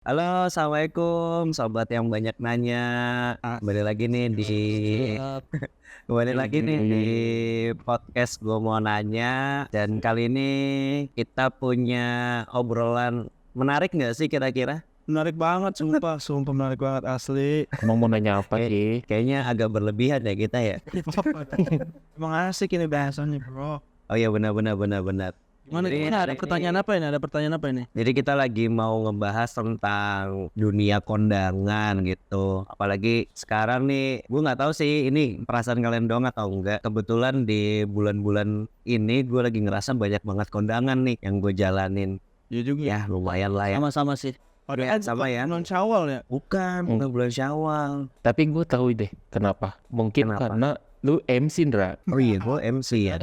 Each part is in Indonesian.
Halo, assalamualaikum, sobat yang banyak nanya. Kembali lagi nih di Siap. kembali lagi nih di podcast Gue Mau Nanya. Dan kali ini kita punya obrolan menarik nggak sih kira-kira? Menarik banget sumpah menarik banget asli. Emang mau nanya apa sih? Kayaknya agak berlebihan ya kita ya. Emang asik ini bahasannya, Bro. Oh iya, benar. Gimana Jadi, ada hari pertanyaan apa ini? Ada pertanyaan apa ini? Jadi kita lagi mau ngebahas tentang dunia kondangan gitu. Apalagi sekarang nih, gue nggak tahu sih ini perasaan kalian doang atau enggak. Kebetulan di bulan-bulan ini gue lagi ngerasa banyak banget kondangan nih yang gue jalanin. Ya juga. Ya lumayan lah ya. Sama-sama sih. Ya, sama ya. Non Syawal ya. Bukan bulan Syawal. Tapi gue tahu deh kenapa. Mungkin Kenapa? karena lu MC, Ndra. Oh iya, gue MC ya.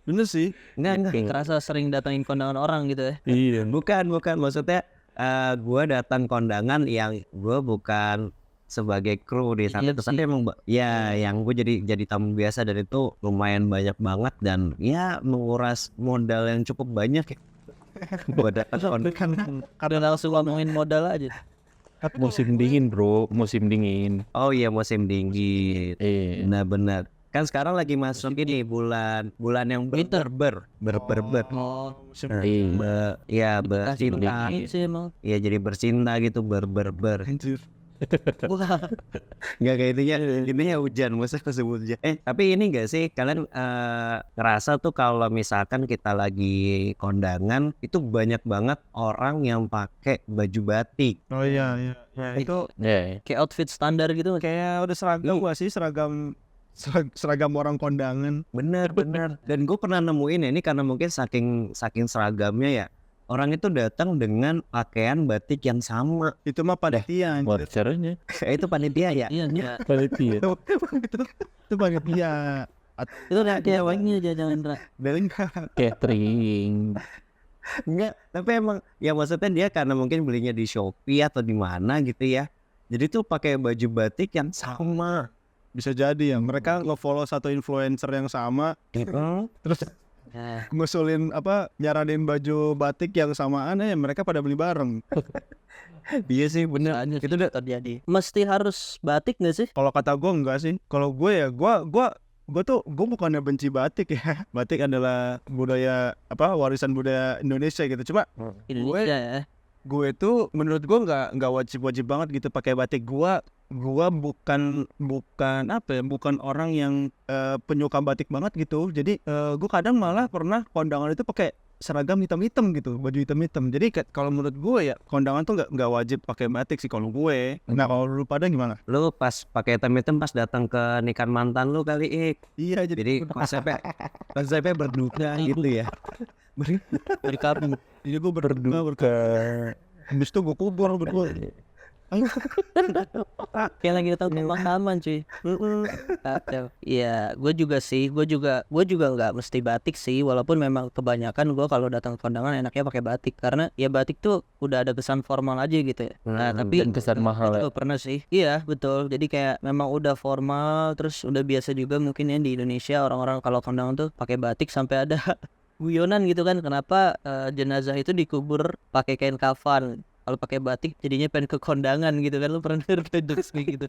Bener sih. Enggak. Kerasa sering datangin kondangan orang gitu ya. Iya. Bukan. Maksudnya gue datang kondangan yang gue bukan sebagai kru di sana. Iya Terus sih. nanti emang ya yang gue jadi tamu biasa dan itu lumayan banyak banget dan ya menguras modal yang cukup banyak ya. Gue datang kondangan. Karena langsung ngomongin modal aja. Musim dingin, bro. Musim dingin. Oh iya, musim dingin. Benar. Kan sekarang lagi masuk ini bulan yang Winter. ber. Oh, Iya. Ya kasih bercinta. dingin sih emang. Ya jadi bercinta gitu ber. Anjir. Wah, Nggak kayak intinya hujan, masa sebut hujan. Tapi ini nggak sih kalian ngerasa tuh kalau misalkan kita lagi kondangan itu banyak banget orang yang pakai baju batik. Oh iya. Ya, itu Ya. kayak outfit standar gitu. kayak udah seragam gua sih, seragam orang kondangan. Bener. Dan gue pernah nemuin ya, ini karena mungkin saking seragamnya ya. Orang itu datang dengan pakaian batik yang sama. Itu mah panitia. Buat caranya. Itu panitia ya? Iya, enggak. Panitia. Itu panitia. Itu rahasia wanginya jangan Ra. Dan Catering. enggak, tapi emang ya maksudnya dia karena mungkin belinya di Shopee atau di mana gitu ya. Jadi tuh pakai baju batik yang sama. Bisa jadi ya, mereka nge-follow satu influencer yang sama, terus Nah, ngusulin nyaranin baju batik yang samaan ya mereka pada beli bareng. Iya sih bener. soalnya Itu udah terjadi. Mesti harus batik nggak sih? Kalau kata gue enggak sih. Kalau gue ya gue bukannya benci batik ya. Batik adalah budaya warisan budaya Indonesia gitu. Cuma Indonesia ya. gue tuh menurut gue nggak wajib banget gitu pakai batik. Gue bukan orang yang penyuka batik banget gitu. Jadi gue kadang malah pernah kondangan itu pakai seragam hitam-hitam gitu, baju hitam-hitam. Jadi kalau menurut gue ya kondangan tuh nggak wajib pakai batik sih kalau gue. Nah kalau lu pada gimana? lu pas pakai hitam pas datang ke nikahan mantan lu kali Iya jadi konsepnya berduka gitu ya. Dari kabin. Jadi gue berduka. Habis itu gue kubur berdua. Kayak lagi datang ke pemakaman cuy. Kacau. Iya, gue juga nggak mesti batik sih, walaupun memang kebanyakan gue kalau datang ke kondangan enaknya pakai batik karena ya batik tuh udah ada kesan formal aja gitu ya. Nah, tapi Dan kesan mahal ya. itu pernah sih. Iya, betul. Jadi kayak memang udah formal, terus udah biasa juga mungkin ya di Indonesia orang-orang kalau kondangan tuh pakai batik sampai ada guyonan gitu kan, kenapa jenazah itu dikubur pakai kain kafan. Kalau pakai batik jadinya pengen ke kondangan gitu kan, lu pernah denger jokes kayak gitu.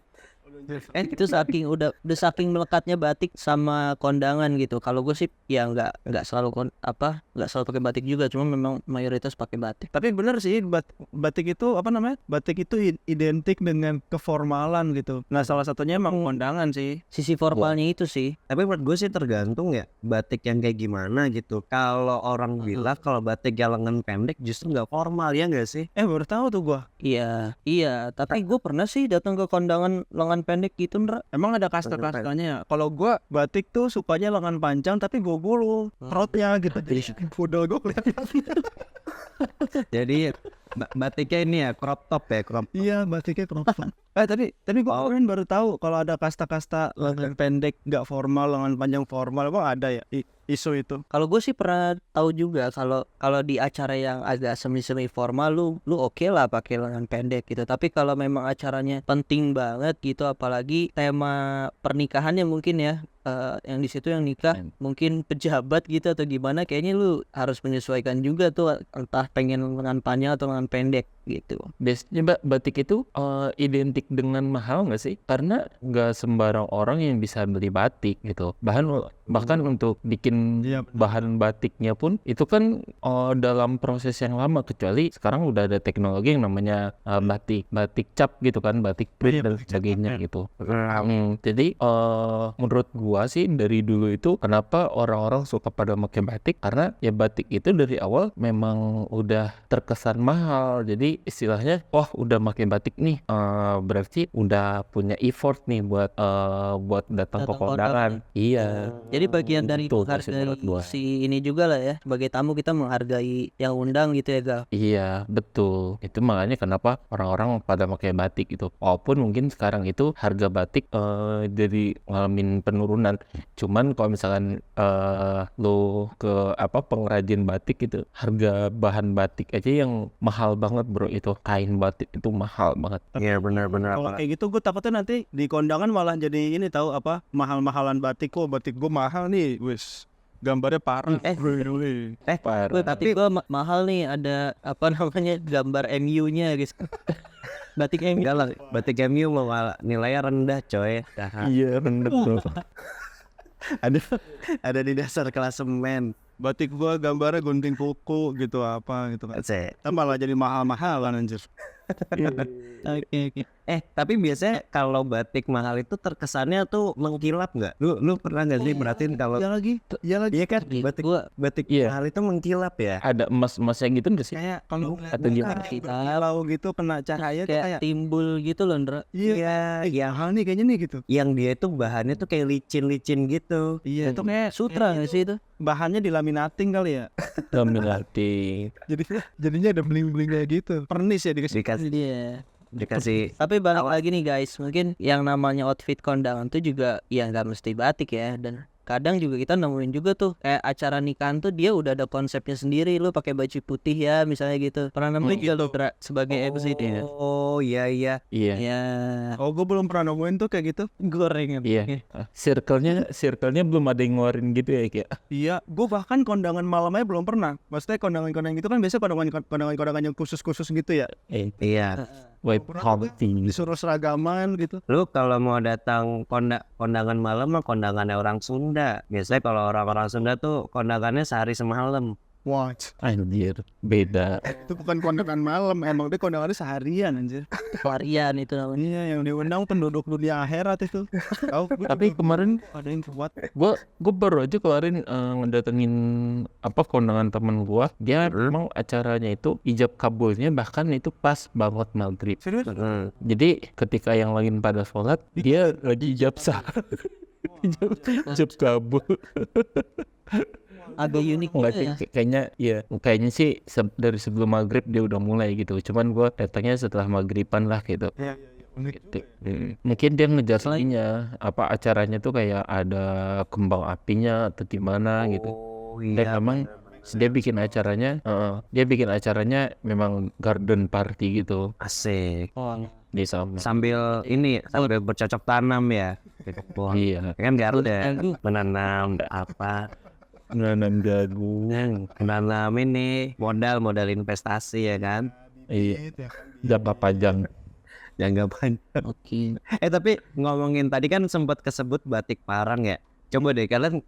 Itu udah saking melekatnya batik sama kondangan gitu. Kalau gue sih ya nggak selalu nggak selalu pakai batik juga, cuma memang mayoritas pakai batik. Tapi bener sih batik itu batik itu identik dengan keformalan gitu. Nah salah satunya emang kondangan sih. Sisi formalnya itu sih. Tapi menurut gue sih tergantung ya batik yang kayak gimana gitu. Kalau orang bilang kalau batik yang lengan pendek justru nggak formal, ya nggak sih? Baru tahu tuh gua. Iya. Tapi gue pernah sih datang ke kondangan lengan pendek gitu, Ndra. Emang ada kasta-kastanya ya. Kalau gua batik tuh sukanya lengan panjang tapi gogol perutnya gitu. Jadi pudel gua kelihatan. Jadi batiknya ini ya crop top. Iya, batiknya crop top. Tapi gua kemarin baru tahu kalau ada kasta-kasta lengan pendek nggak formal, lengan panjang formal. Emang ada ya isu itu? Kalau gue sih pernah tahu juga kalau di acara yang agak semi formal lu oke lah pakai lengan pendek gitu. Tapi kalau memang acaranya penting banget gitu, apalagi tema pernikahannya mungkin ya yang di situ yang nikah mungkin pejabat gitu atau gimana, kayaknya lu harus menyesuaikan juga tuh, entah pengen lengan panjang atau lengan pendek gitu. Biasanya batik itu identik dengan mahal nggak sih? Karena nggak sembarang orang yang bisa beli batik gitu. Bahkan untuk bikin Iya, benar. bahan batiknya pun itu kan dalam proses yang lama, kecuali sekarang udah ada teknologi yang namanya batik cap gitu kan, batik print Iya, dan batik cap, sebagainya benar. gitu. Jadi menurut gua sih dari dulu itu kenapa orang-orang suka pada pakai batik, karena ya batik itu dari awal memang udah terkesan mahal. Jadi istilahnya udah pakai batik nih berarti udah punya effort nih buat datang ke Datang kondangan. Iya. Jadi bagian dari Gitu sih menurut menghargai gua. si ini juga lah ya, sebagai tamu kita menghargai yang undang gitu ya Gal. Iya, betul. Itu makanya kenapa orang-orang pada pakai batik gitu. Walaupun mungkin sekarang itu harga batik jadi ngalamin penurunan. Cuman kalau misalkan lo ke pengrajin batik gitu, harga bahan batik aja yang mahal banget bro, itu kain batik itu mahal banget. Iya benar-benar Kalau apa. kayak gitu gue takutnya nanti di kondangan malah jadi ini tahu apa, mahal-mahalan batik. Kok batik gue mahal nih, wis gambarnya parah. Wih. Parah. Gue batik gua mahal nih, ada apa namanya gambar MU-nya guys. Batik MU. Enggak lah, batik MU malah nilainya rendah coy. Dah. Iya, rendah bro. Ada di dasar klasemen. Batik gue gambarnya gunting kuku gitu apa gitu kan. Kita malah jadi mahal-mahalan anjir. Oke. Tapi biasanya kalau batik mahal itu terkesannya tuh mengkilap nggak? Lu pernah nggak sih merhatiin kalau Iya lagi. iya kan Iya, batik Iya. mahal itu mengkilap ya? Ada emas-emasnya gitu nggak sih? Kayak kalau Atau gimana? kalau gitu kena cahaya tuh Kayak kayak timbul gitu loh Ndra. iya, yang mahal nih kayaknya nih gitu. yang dia itu bahannya tuh kayak licin-licin gitu. Iya, itu kayak Sutra nggak sih itu? bahannya dilaminating kali ya. Dominati. Jadinya ada bling-bling kayak gitu. Pernis ya dikasih. Dikasih Tapi balik lagi nih guys, mungkin yang namanya outfit kondangan tuh juga ya nggak mesti batik ya, dan kadang juga kita nemuin juga tuh kayak acara nikahan tuh dia udah ada konsepnya sendiri, lu pakai baju putih ya misalnya gitu. Pernah nemuin juga lu Dra, sebagai MC dia? Oh iya. Iya. Ya, Oh, gue belum pernah nemuin tuh kayak gitu. goreng. Iya. Circle-nya belum ada yang ngeluarin gitu ya kayak. Iya, gue bahkan kondangan malamnya belum pernah. Maksudnya kondangan-kondangan gitu kan biasa kondangan yang khusus-khusus gitu ya. Iya. White party. Disuruh seragaman gitu. Lu kalau mau datang kondangan malam mah kondangannya orang Sunda. Biasanya kalau orang-orang Sunda tuh kondangannya sehari semalam. Wah, Anjir, beda. itu bukan kondangan malam, emang dia kondangannya seharian anjir. Varian itu namanya. Iya, yang diundang penduduk dunia akhirat itu. Tahu? Tapi kemarin ada yang kuat. gue baru aja kemarin ngedatengin kondangan temen gue. Dia memang acaranya itu ijab kabulnya bahkan itu pas banget maghrib. Serius? Jadi ketika yang lain pada sholat, dia lagi ijab sah. Ijab kabul. Agak unik Enggak juga sih, ya. kayaknya sih dari sebelum maghrib dia udah mulai gitu. Cuman gue datangnya setelah maghriban lah gitu. Iya. Unik. Gitu. Mungkin dia ngejar ininya acaranya tuh kayak ada kembang apinya atau gimana gitu. Oh Dan iya. memang dia bikin acaranya memang garden party gitu Asik. di sana. Sambil bercocok tanam ya. Iya. Kan Garut ya, menanam apa? Menanam jagung. Menanam ini modal investasi ya kan. Iya. Jangka panjang. Jangka panjang. Oke. Tapi ngomongin tadi kan sempat kesebut batik Parang ya. Coba deh kalian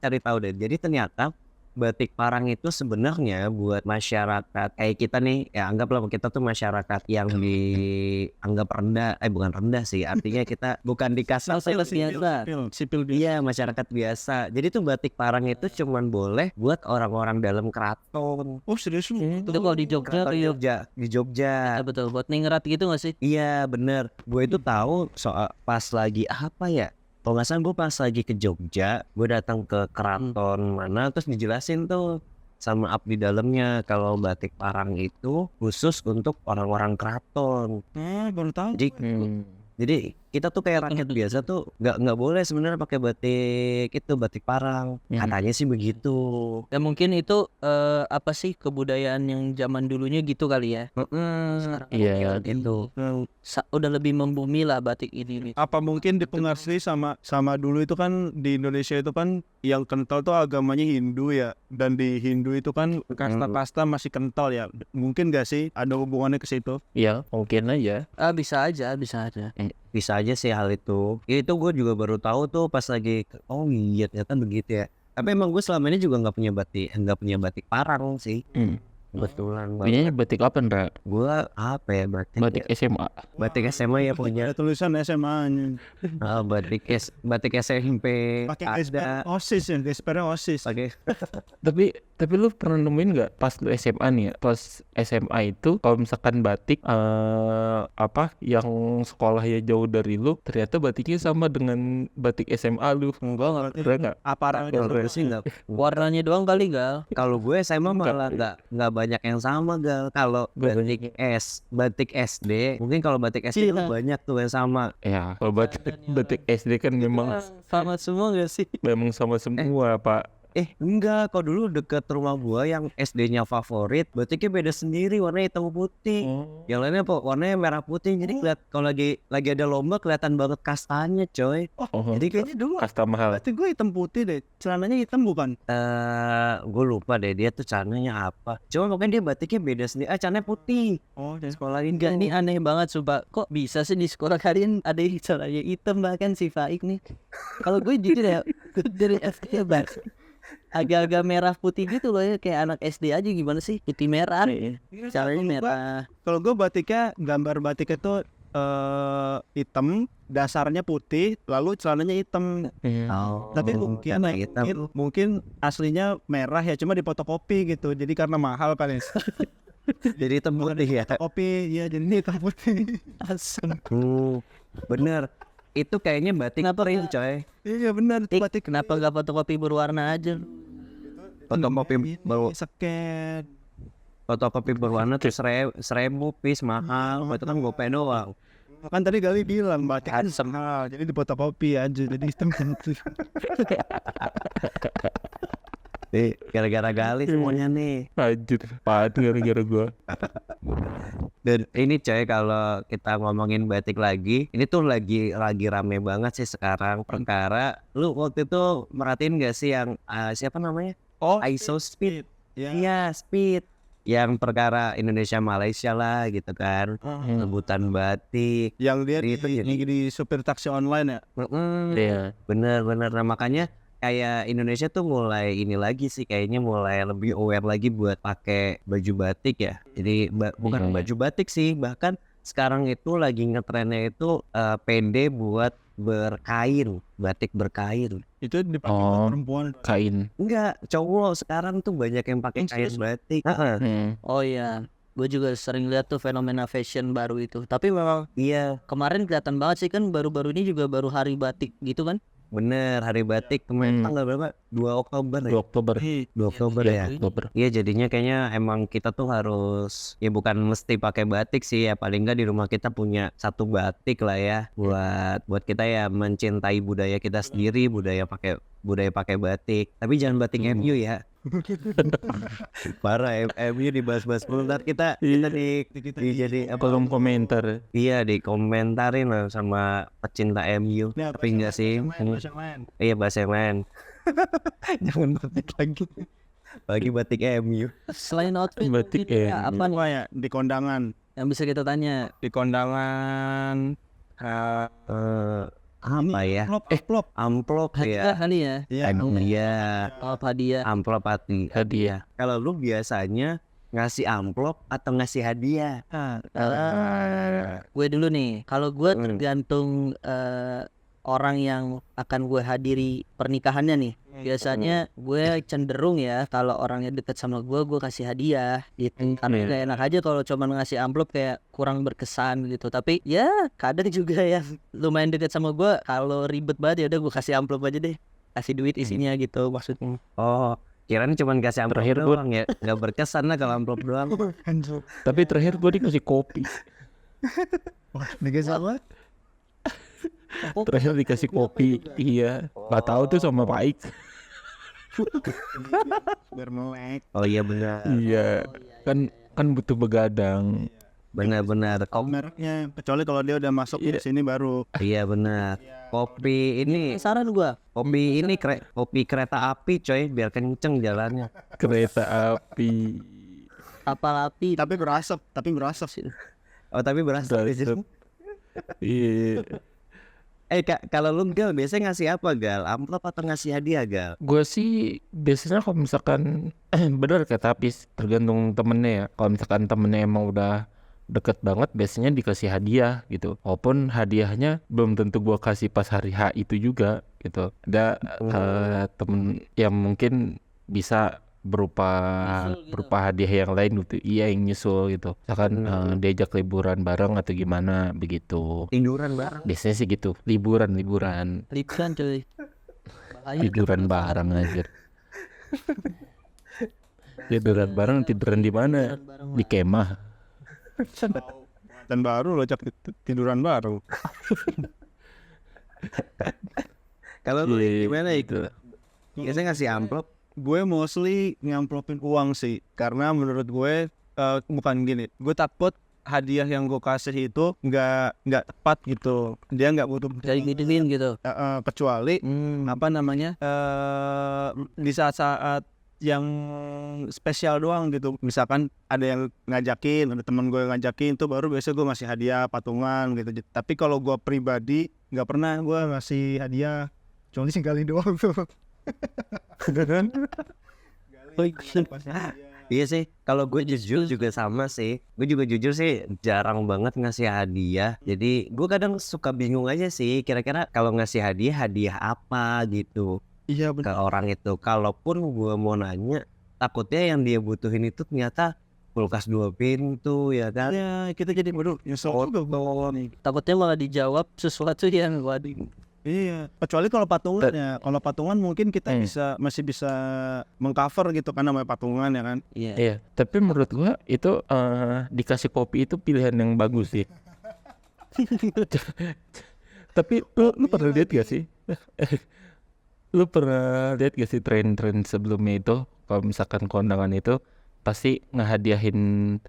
cari tahu deh. Jadi ternyata batik Parang itu sebenarnya buat masyarakat kayak kita nih, ya anggaplah kita tuh masyarakat yang dianggap rendah, bukan rendah sih, artinya kita bukan di kasar biasa. Sipil Iya, masyarakat biasa. Jadi tuh batik Parang itu cuman boleh buat orang-orang dalam keraton. Oh, serius lu? Itu kalau di Jogja Keraton kayak di Jogja. betul buat ningrat gitu nggak sih? Iya bener. Gue itu tahu soal pas lagi apa ya? Kalau nggak salah gue pas lagi ke Jogja, gue datang ke keraton mana, terus dijelasin tuh sama abdi dalamnya kalau batik Parang itu khusus untuk orang-orang keraton. Baru tahu. Jadi kita tuh kayak rakyat biasa tuh nggak boleh sebenarnya pakai batik itu, batik parang. Katanya sih begitu. Ya mungkin itu apa sih kebudayaan yang zaman dulunya gitu kali ya. Sekarang Iya, mungkin itu udah lebih membumi lah batik ini. Apa mungkin dipengaruhi sama dulu itu kan di Indonesia itu kan yang kental tuh agamanya Hindu ya, dan di Hindu itu kan kasta-kasta masih kental ya. Mungkin gak sih ada hubungannya ke situ? Iya, mungkin aja. Bisa aja. Bisa aja sih hal itu. Itu gue juga baru tahu tuh pas lagi oh iya ternyata begitu ya. Tapi emang gue selama ini juga nggak punya batik parang sih. Kebetulan Punyanya banget. batik apa, Ndra? Gue apa ya Batik SMA. batik SMA ya punya. Ada tulisan SMA-nya. Batik SMP Pakai ada. OSIS ya, gespernya OSIS. Pakai Tapi lu pernah nemuin nggak pas lu SMA nih ya, pas SMA itu kalau misalkan batik apa yang sekolahnya jauh dari lu, ternyata batiknya sama dengan batik SMA lu. Enggak, Pernah nggak? apa kalau sih nggak. Warnanya doang kali gal. Kalau gue SMA malah nggak banyak yang sama gal. Kalau batik SD mungkin kalau batik SD tuh banyak tuh yang sama. Ya, kalau batik SD kan memang Sama semua gak sih? sama semua, Pak. Enggak, kalau dulu deket rumah gua yang SD-nya favorit, batiknya beda sendiri, warnanya hitam putih. Yang lainnya warnanya merah putih. Jadi kalau lagi ada lomba kelihatan banget kastanya, coy. Jadi kayaknya dulu Kasta mahal. berarti gue hitam putih deh. Celananya hitam bukan? Gue lupa deh dia tuh celananya apa. Cuma pokoknya dia batiknya beda sendiri. Celananya putih. Oh, jadi Sekolah ini Enggak, ini aneh banget sumpah. Kok bisa sih di sekolah kalian ada yang caranya hitam, bahkan si Faik nih. Kalau gue jujur ya, gue dari SD ya agak-agak merah putih gitu loh ya, kayak anak SD aja. Gimana sih putih merah, caranya merah. kalau gue batiknya, gambar batiknya tuh hitam, dasarnya putih, lalu celananya hitam. Tapi mungkin aslinya merah ya, cuma difotokopi gitu. Jadi karena mahal kan ya. jadi hitam putih ya. Kopi ya, jadi hitam putih. Asem. Bener. Itu kayaknya batik print, coy. Iya benar, itu batik. Kenapa gak fotokopi berwarna aja? Fotokopi berwarna tuh 1.000 piece mahal. Itu kan gope doang. Kan tadi Gali bilang batik kan mahal, jadi difotokopi aja, jadi hitam putih. Gara-gara Gali semuanya nih. Anjir, Pak, gara-gara gua. Dan ini coy, kalau kita ngomongin batik lagi, ini tuh lagi rame banget sih sekarang perkara. Lu waktu itu merhatiin gak sih yang siapa namanya? Oh, ISO Speed. Ya. Iya, Speed. Yang perkara Indonesia Malaysia lah gitu kan. Rebutan batik. Yang dia Itu di supir taksi online ya. Iya. Bener. Nah makanya kayak Indonesia tuh mulai ini lagi sih, kayaknya mulai lebih aware lagi buat pakai baju batik ya. Jadi bukan baju batik sih, bahkan sekarang itu lagi ngetrennya itu pede buat berkain, batik berkain. Itu dipakai buat perempuan. Kain. Enggak, cowok sekarang tuh banyak yang pakai kain batik. Oh iya, gue juga sering lihat tuh fenomena fashion baru itu. Tapi memang Iya, kemarin kelihatan banget sih kan, baru-baru ini juga baru hari batik gitu kan. bener, hari batik kemarin tanggal berapa? 2 Oktober 2 ya? Oktober. 2 Oktober ya? Oktober. Iya, jadinya kayaknya emang kita tuh harus, ya bukan mesti pakai batik sih ya, paling nggak di rumah kita punya satu batik lah ya, buat kita ya mencintai budaya kita sendiri, budaya pakai batik. Tapi jangan batik MU ya. Parah, MU dibahas-bahas mulu, ntar kita jadi apa? Kolom komentar. Iya, dikomentarin lah sama pecinta MU. Tapi enggak sih. Iya, bahasa yang lain. Jangan batik lagi. Bagi batik MU. Selain outfit Batik mungkin ya. apa nih Ya di kondangan. yang bisa kita tanya? Di kondangan Apa ya? amplop. Amplop Hadiah ya. kali ya? Iya. Iya. Oh, hadiah. Amplop hadiah. Kalau lu biasanya ngasih amplop atau ngasih hadiah? Gue dulu nih, kalau gue tergantung orang yang akan gue hadiri pernikahannya nih. Biasanya gue cenderung ya, kalau orangnya deket sama gue kasih hadiah gitu. Karena gak enak aja kalau cuma ngasih amplop, kayak kurang berkesan gitu. Tapi ya kadang juga yang lumayan deket sama gue, kalau ribet banget ya udah gue kasih amplop aja deh, kasih duit isinya gitu maksudnya. Oh, kirain cuma kasih amplop Terakhir doang ya. Nggak berkesan lah kalau amplop doang. Tapi terakhir gua dikasih kopi. Dikasih apa? terakhir dikasih kopi. Iya, nggak tahu tuh sama Paik. Biar melek. Oh iya benar. Iya, kan butuh begadang. Benar-benar. Mereknya kecuali kalau dia udah masuk di sini baru. Iya benar. Kopi ini Saran gua. kopi ini kopi kereta api coy, biar kenceng jalannya. Kereta api. Kapal api. Tapi berasap sih. Oh tapi berasa di situ. Iya. Kalau lu Gal biasanya ngasih apa Gal? Amplop atau ngasih hadiah Gal? Gue sih biasanya kalau misalkan bener kayak Tapis, tergantung temennya ya. Kalau misalkan temennya emang udah deket banget, biasanya dikasih hadiah gitu. Walaupun hadiahnya belum tentu gue kasih pas hari H itu juga gitu. Ada temen yang mungkin bisa berupa hadiah yang lain gitu. Iya, yang nyusul gitu. Misalkan diajak liburan bareng atau gimana begitu. Tiduran bareng. Biasanya sih gitu, liburan. Liburan cuy. Bahaya. Tiduran bareng aja. Tiduran bareng, tiduran di mana? Di kemah. Dan baru lo cak tiduran baru. Kalau lu Iya, gimana gitu. itu? Biasanya ngasih amplop. Gue mostly ngamplopin uang sih, karena menurut gue bukan gini. Gue takut hadiah yang gue kasih itu nggak tepat gitu. Dia nggak butuh Kayak gituin gitu. kecuali apa namanya di saat-saat yang spesial doang gitu. Misalkan ada yang ngajakin, ada teman gue yang ngajakin, tuh baru biasa gue ngasih hadiah patungan gitu. Tapi kalau gue pribadi nggak pernah gue ngasih hadiah, kecuali sekali doang tuh. Iya sih, kalau gue jujur juga sama sih. Gue juga jujur sih jarang banget ngasih hadiah. Jadi gue kadang suka bingung aja sih, kira-kira kalau ngasih hadiah apa gitu Iya ke orang itu. Kalaupun gue mau nanya, takutnya yang dia butuhin itu ternyata kulkas 2 pintu ya kan. Ya kita jadi waduh nyesel juga gue nih. Takutnya malah dijawab sesuatu yang waduh. Iya, kecuali kalau patungan ya. Kalau patungan mungkin kita masih bisa mengcover gitu kan, namanya patungan ya kan. Iya. Iya, tapi menurut gua itu dikasih kopi itu pilihan yang bagus sih. Tapi lu pernah lihat gak sih? Lu pernah lihat gak sih tren-tren sebelumnya itu? Kalau misalkan kondangan itu pasti ngehadiahin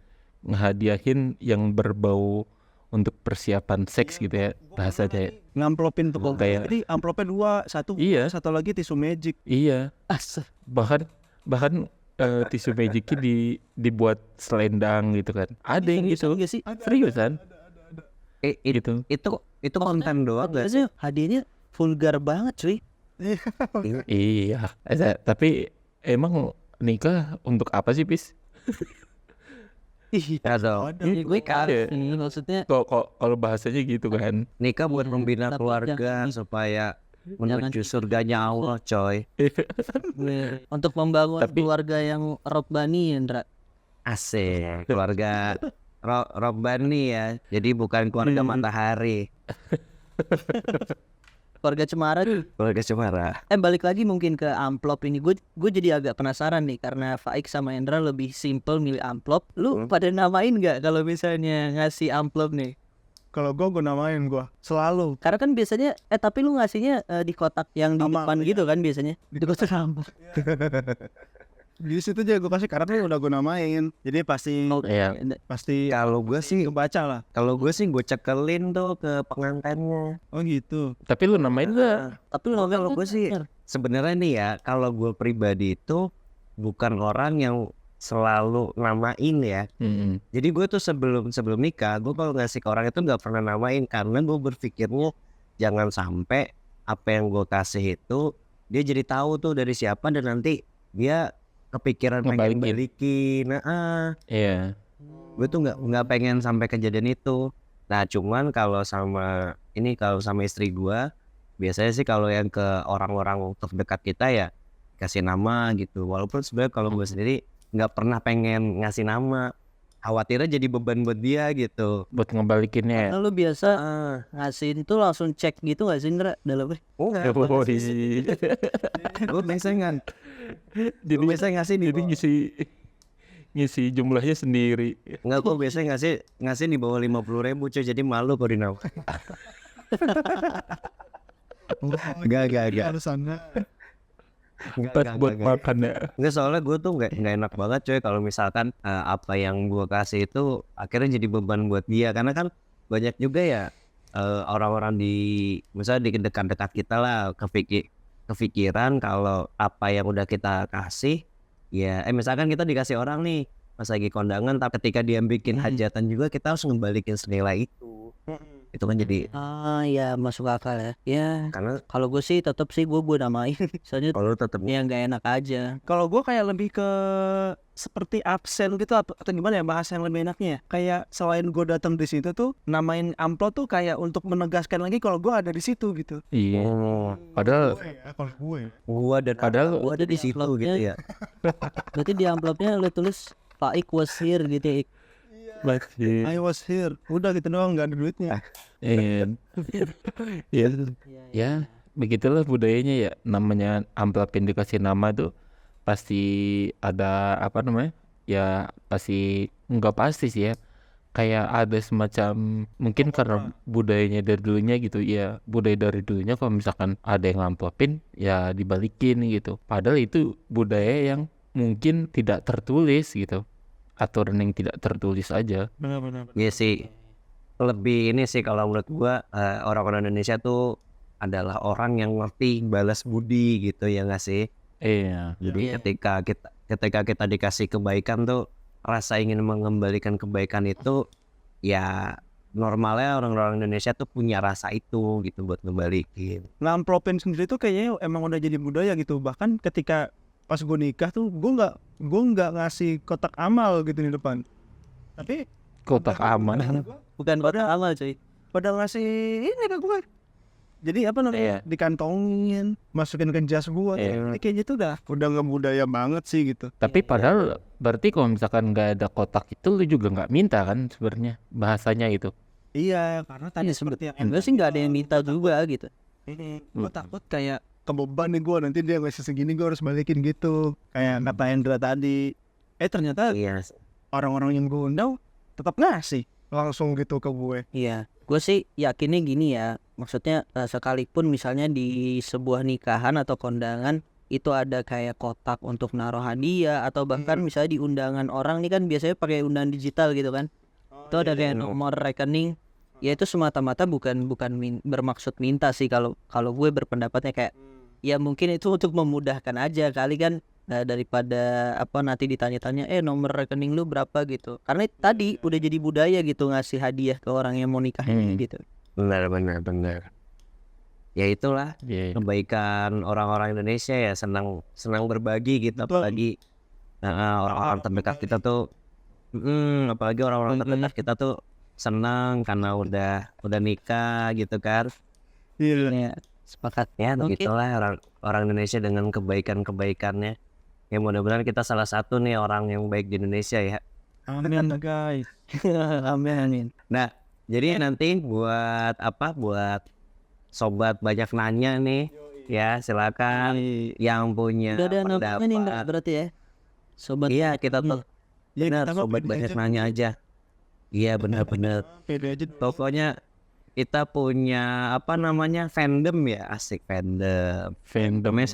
yang berbau untuk persiapan seks gitu ya bahasanya. Ngamplopin tuh Kayak- jadi amplopnya 2, satu Iya. satu lagi tisu magic. Iya, bahkan tisu magicnya dibuat selendang gitu kan. Ada yang gitu. Seriusan gak sih? Seriusan? Gitu. Itu konten doang gak sih? Biasanya hadiahnya vulgar banget cuy. Iya. Tapi emang nikah untuk apa sih, Pis? Ya dong. Gue kan Iya. maksudnya Kalau bahasanya gitu kan. Nikah buat membina Tapi keluarga supaya menuju surganya Allah coy. untuk membangun Tapi- keluarga yang robbani, Indra. Asik. Keluarga Robbani ya. Jadi bukan keluarga matahari. Keluarga cemara tuh. Keluarga cemara. Balik lagi mungkin ke amplop ini. Gue jadi agak penasaran nih, karena Faik sama Endra lebih simple milih amplop. Lu pada namain nggak kalau misalnya ngasih amplop nih? Kalau gue namain gue selalu. Karena kan biasanya tapi lu ngasihnya di kotak yang di Sama, depan gitu kan biasanya. Di kotak amplop. Di situ aja gue kasih karena kan udah gue namain. Jadi pasti Iya. Kalau gue sih kebaca lah. gue cekelin tuh ke pengantinnya. Oh gitu. Tapi lu namain gak? Tapi lu ngomong Kalau gue sih sebenarnya nih ya, kalau gue pribadi itu bukan orang yang selalu namain ya. Jadi gue tuh sebelum nikah, gue kalau ngasih ke orang itu nggak pernah namain, karena gue berpikirnya jangan sampai apa yang gue kasih itu dia jadi tahu tuh dari siapa, dan nanti dia kepikiran pengen balikin. Iya. Gue tuh nggak pengen sampai kejadian itu. Nah cuman kalau sama istri gue, biasanya sih kalau yang ke orang-orang terdekat kita ya kasih nama gitu. Walaupun sebenarnya kalau gue sendiri nggak pernah pengen ngasih nama, khawatirnya jadi beban buat dia gitu. Buat ngebalikinnya ya. Karena lu biasa ngasihin tuh langsung cek gitu gak sih, Indra, dalamnya? Enggak, gue biasanya ngasih di Jadi ngisi jumlahnya sendiri. Enggak, gue biasanya ngasih di bawah 50.000 cuy, jadi malu kalau dinamain. Enggak. Alasannya. Pas buat makan ya. Enggak, soalnya gue tuh nggak enak banget coy kalau misalkan apa yang gue kasih itu akhirnya jadi beban buat dia, karena kan banyak juga ya orang-orang di misalnya di dekat-dekat kita lah kepikiran kalau apa yang udah kita kasih ya misalkan kita dikasih orang nih pas lagi kondangan, tapi ketika dia bikin hajatan juga kita harus ngembalikin senilai itu kan jadi Ya masuk akal ya. Ya karena kalau gue sih tetap sih gue namain. Soalnya kalau tetap ya nggak enak aja. Kalau gue kayak lebih ke seperti absen gitu atau gimana ya bahasa yang lebih enaknya ya. Kayak selain gue datang di situ tuh namain amplop tuh kayak untuk menegaskan lagi kalau gue ada di situ gitu. Iya. Padahal Kalau gue. gua dan Padahal gua ada di situ amplopnya- gitu ya. Berarti di amplopnya lu tulis Pak Ik was here gitu ya. Ik. masih I was here. Udah gitu doang, nggak ada duitnya. iya. Ya, ya begitulah budayanya ya, namanya amplop yang dikasih nama tuh pasti ada apa namanya ya, pasti nggak pasti sih ya, kayak ada semacam mungkin karena budayanya dari dulunya gitu ya, budaya dari dulunya kalau misalkan ada yang ngamplopin ya dibalikin gitu, padahal itu budaya yang mungkin tidak tertulis gitu, aturan yang tidak tertulis aja. Benar-benar. Iya sih, lebih ini sih kalau menurut gua orang-orang Indonesia tuh adalah orang yang ngerti balas budi gitu ya nggak sih. Iya. Jadi Iya. ketika kita dikasih kebaikan tuh rasa ingin mengembalikan kebaikan itu ya normalnya orang-orang Indonesia tuh punya rasa itu gitu buat ngembalikin. Ngamplopin sendiri tuh kayaknya emang udah jadi budaya gitu. Bahkan ketika pas gue nikah tuh gue nggak ngasih kotak amal gitu di depan. Tapi Kotak aman. Bukan kotak amal cuy. pada ngasih ini ke gue. Jadi apa namanya? Iya. Dikantongin, masukin ke jas gue. Iya. Ini kayaknya tuh udah nggak budaya banget sih gitu. Tapi padahal berarti kalau misalkan nggak ada kotak itu lu juga nggak minta kan sebenarnya bahasanya itu. Iya, karena tadi Iya seperti yang Enggak sih nggak ada yang minta juga gitu. gue takut kayak kebeban nih gue, nanti dia ngasih segini gue harus balikin gitu. Kayak kata Hendra tadi. Ternyata Iya. orang-orang yang gue undang tetap ngasih langsung gitu ke gue. Iya, gue sih yakinnya gini ya. Maksudnya sekalipun misalnya di sebuah nikahan atau kondangan itu ada kayak kotak untuk naruh hadiah atau bahkan misalnya di undangan orang nih kan biasanya pakai undangan digital gitu kan. Itu ada kayak nomor rekening. Ya itu semata-mata bukan bermaksud minta sih kalau gue berpendapatnya kayak ya mungkin itu untuk memudahkan aja kali kan. Daripada apa nanti ditanya-tanya nomor rekening lu berapa gitu, karena tadi udah jadi budaya gitu ngasih hadiah ke orang yang mau nikah gitu. Benar. Ya itulah Iya. kebaikan orang-orang Indonesia ya, senang berbagi gitu. Betul. Apalagi orang-orang terdekat kita tuh apalagi orang-orang terdekat kita tuh senang karena udah nikah gitu kan. Iya. Ya, sepakat. Ya Oke. begitulah orang Indonesia dengan kebaikannya. Ya mudah-mudahan kita salah satu nih orang yang baik di Indonesia ya. Amin guys. Amin. Nah, jadi nanti buat sobat banyak nanya nih ya, silakan yang punya Udah ada namanya nih Ndra, pendapat. berarti ya. Sobat. Iya, kita tuh Ya, benar kita mah sobat pede banyak aja. nanya aja. Iya benar-benar. Pede aja. Pokoknya kita punya fandom ya, asik fandom. Fandomnya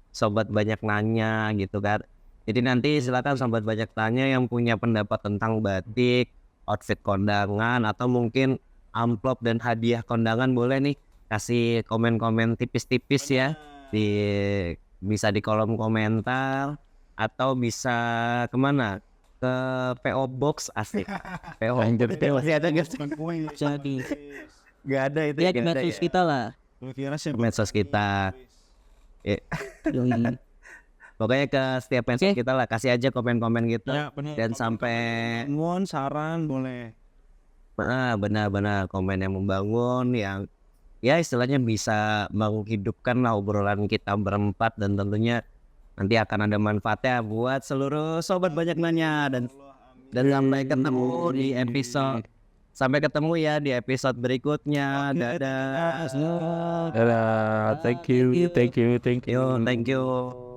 sobat banyak nanya gitu kan. Jadi nanti silakan sobat banyak tanya yang punya pendapat tentang batik, outfit kondangan atau mungkin amplop dan hadiah kondangan, boleh nih kasih komen-komen tipis-tipis ya, bisa di kolom komentar atau bisa kemana, ke PO Box, asik. PO Anjir, masih ada nggak sih? Bukan gue yang Jadi Nggak ada itu. ya di nggak ada medsos ya. kita lah. Lu kira sih Ke medsos kita. Yoi. Pokoknya ke setiap medsos Oke. kita lah, kasih aja komen-komen gitu. Ya, bener. Dan sampai Bangun, saran boleh. benar-benar komen yang membangun, yang ya istilahnya bisa menghidupkan lah obrolan kita berempat, dan tentunya nanti akan ada manfaatnya buat seluruh sobat banyak nanya. Dan sampai ketemu di episode ya di episode berikutnya. Dadah. Dadah, thank you. Yo, thank you.